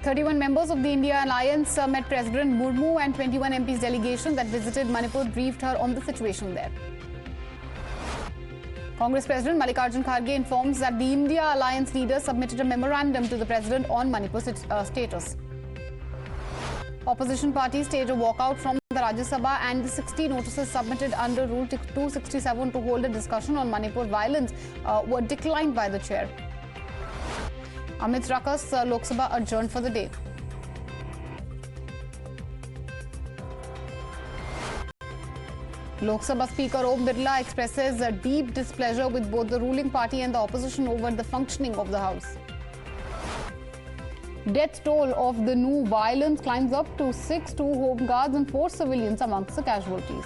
31 members of the India Alliance met President Murmu and 21 MPs delegation that visited Manipur briefed her on the situation there. Congress President Kharge informs that the India Alliance leaders submitted a memorandum to the President on Manipur's status. Opposition parties staged a walkout from the Rajya Sabha and the 60 notices submitted under Rule 267 to hold a discussion on Manipur violence were declined by the chair. Amidst ruckus, Lok Sabha adjourned for the day. Lok Sabha Speaker Om Birla expresses a deep displeasure with both the ruling party and the opposition over the functioning of the House. Death toll of the Nuh Violence climbs up to 6, 2 home guards and 4 civilians amongst the casualties.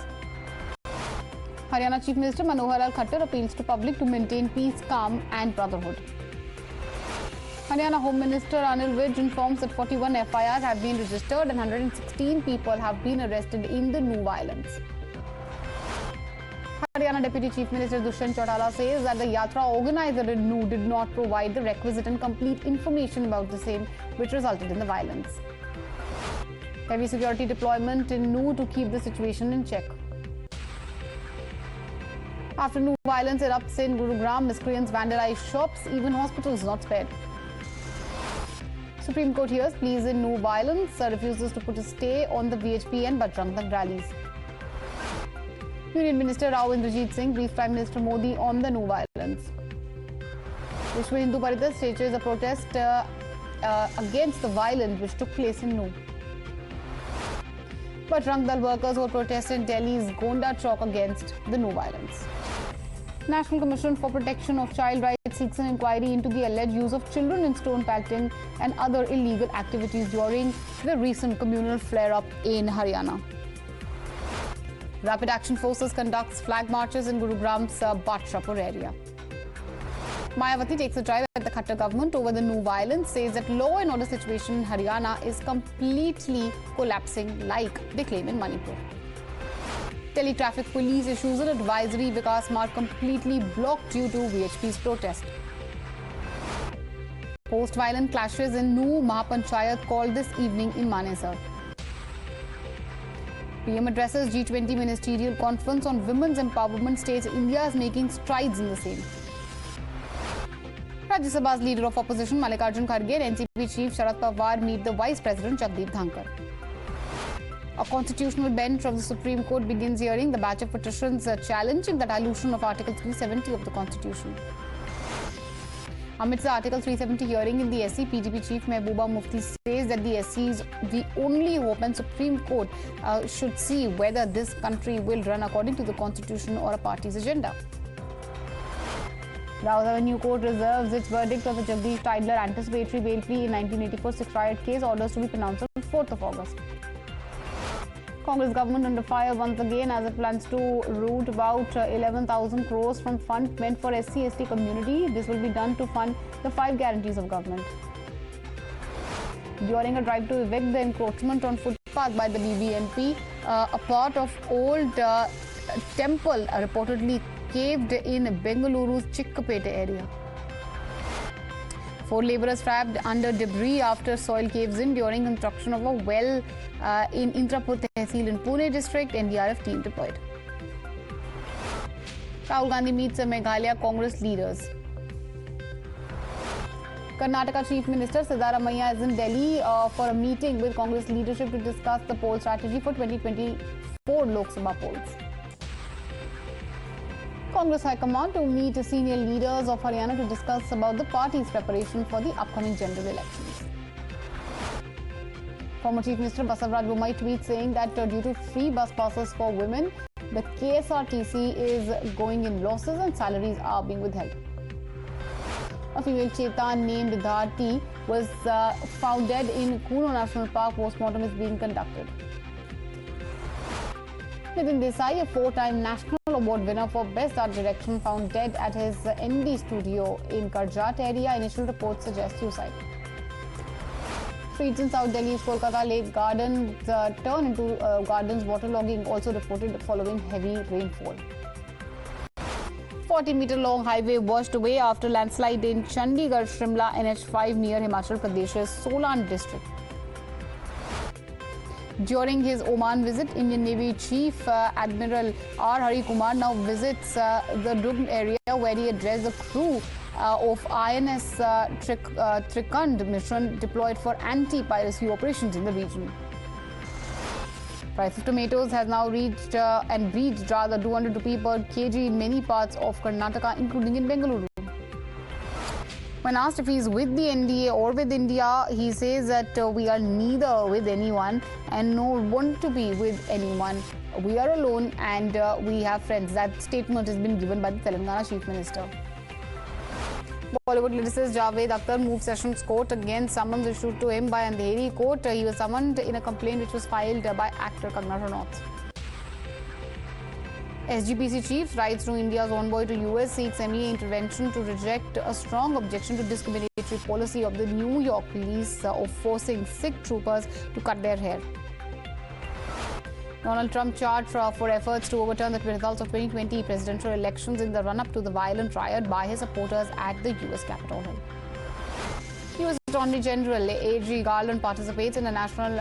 Haryana Chief Minister Manohar Khattar appeals to public to maintain peace, calm and brotherhood. Haryana Home Minister Anil Vij informs that 41 FIRs have been registered and 116 people have been arrested in the Nuh Violence. Haryana Deputy Chief Minister Dushyant Chautala says that the Yatra organizer in Nuh did not provide the requisite and complete information about the same, which resulted in the violence. Heavy security deployment in Nuh to keep the situation in check. After Nuh violence erupts in GURUGRAM, miscreants vandalize shops, even hospitals not spared. Supreme Court hears pleas in Nuh violence, refuses to put a stay on the VHP and BAJRANG rallies. Union Minister Rao Indrajit Singh briefed Prime Minister Modi on the Nuh violence. Vishwa Hindu Paritat stages a protest against the violence which took place in Nuh. BAJRANG Dal workers will protest in Delhi's Gonda Chowk against the Nuh violence. National Commission for Protection of Child Rights seeks an inquiry into the alleged use of children in stone pelting and other illegal activities during the recent communal flare-up in Haryana. Rapid Action Forces conducts flag marches in Gurugram's Batshapur area. Mayawati takes a drive at the Khattar government over the Nuh violence, says that law and order situation in Haryana is completely collapsing like they claim in Manipur. Delhi Traffic Police issues an advisory because Marg completely blocked due to VHP's protest. Post-violent clashes in Nuh Mahapanchayat called this evening in Manesar. PM addresses G20 Ministerial Conference on Women's Empowerment, states India is making strides in the same. Rajya Sabha's Leader of Opposition Kharge and NCP Chief Sharad Pawar meet the Vice President Jagdeep Dhankar. A constitutional bench of the Supreme Court begins hearing the batch of petitions challenging the dilution of Article 370 of the Constitution. Amidst the Article 370 hearing in the SC, PDP Chief MEHBOOBA Mufti says that the SC is the only hope and Supreme Court should see whether this country will run according to the Constitution or a party's agenda. Rao's Avenue Court reserves its verdict on the Jagdish Tidler anticipatory bail plea in 1984 6 riot case, orders to be pronounced on 4th of August. Congress government under fire once again as it plans to root about 11,000 crores from fund meant for SC/ST community. This will be done to fund the 5 guarantees of government. During a drive to evict the encroachment on footpath by the BBMP, a part of old temple reportedly caved in Bengaluru's Chikkapeta area. 4 labourers trapped under debris after soil caves in during construction of a well in Indrapur Tehsil in Pune district. NDRF team deployed. Rahul Gandhi meets Meghalaya Congress leaders. Karnataka Chief Minister Siddaramaiah is in Delhi for a meeting with Congress leadership to discuss the poll strategy for 2024 Lok Sabha polls. Congress High Command to meet senior leaders of Haryana to discuss about the party's preparation for the upcoming general elections. Former Chief Minister Basavaraj Bommai tweets saying that due to free bus passes for women, the KSRTC is going in losses and salaries are being withheld. A female cheetah named Dharti was found dead in Kuno National Park. Postmortem is being conducted. Nitin Desai, a 4-time National Award winner for Best Art Direction, found dead at his N.D.I.A studio in Karjat area. Initial reports suggest suicide. Streets in South Delhi's Kolkata Lake Gardens turn into gardens. Waterlogging also reported following heavy rainfall. 240-meter-long highway washed away after landslide in Chandigarh-Shimla NH5 near Himachal Pradesh's Solan district. During his Oman visit, Indian Navy Chief Admiral R. Hari Kumar now visits the Rugn area where he addressed the crew of INS Trikand mission deployed for anti-piracy operations in the region. Price of tomatoes has now reached and reached rather 200 rupee per kg in many parts of Karnataka, including in Bengaluru. When asked if he is with the N.D.A. or with India, he says that we are neither with anyone and nor want to be with anyone. We are alone and we have friends. That statement has been given by the Telangana Chief Minister. Bollywood lyricist Javed Akhtar moved Sessions Court against summons issued to him by Andheri Court. He was summoned in a complaint which was filed by actor Kangana Ranaut. SGPC chief writes to India's envoy to US seeks MEA intervention to reject a strong objection to discriminatory policy of the New York police of forcing Sikh troopers to cut their hair. Donald Trump charged for efforts to overturn the results of 2020 presidential elections in the run-up to the violent riot by his supporters at the US Capitol Hill. US Attorney General A.G. Garland participates in a national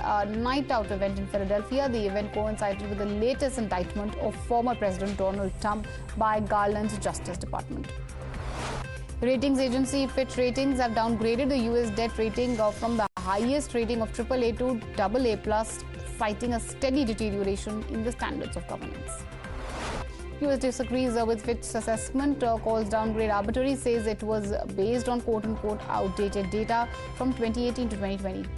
night out event in Philadelphia. The event coincided with the latest indictment of former President Donald Trump by Garland's Justice Department. Ratings agency Fitch Ratings have downgraded the US debt rating from the highest rating of AAA to AA+, citing a steady deterioration in the standards of governance. US disagrees with Fitch's assessment, calls downgrade arbitrary, says it was based on quote-unquote outdated data from 2018 to 2020.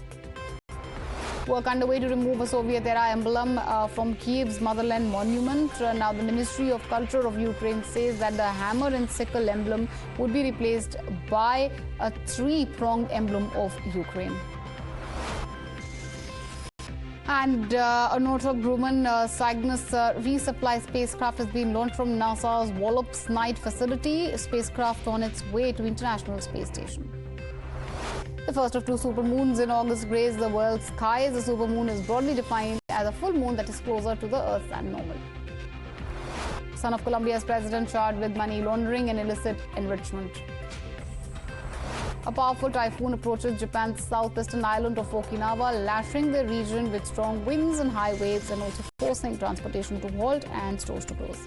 Work underway to remove a Soviet-era emblem from Kiev's motherland monument. Now the Ministry of Culture of Ukraine says that the hammer and sickle emblem would be replaced by a three-pronged emblem of Ukraine. And a Northrop Grumman Cygnus resupply spacecraft has been launched from NASA's Wallops Night facility. Spacecraft on its way to International Space Station. The first of two supermoons in August grazed the world's skies. The supermoon is broadly defined as a full moon that is closer to the Earth than normal. Son of Colombia's president charged with money laundering and illicit enrichment. A powerful typhoon approaches Japan's southeastern island of Okinawa, lashing the region with strong winds and high waves and also forcing transportation to halt and stores to close.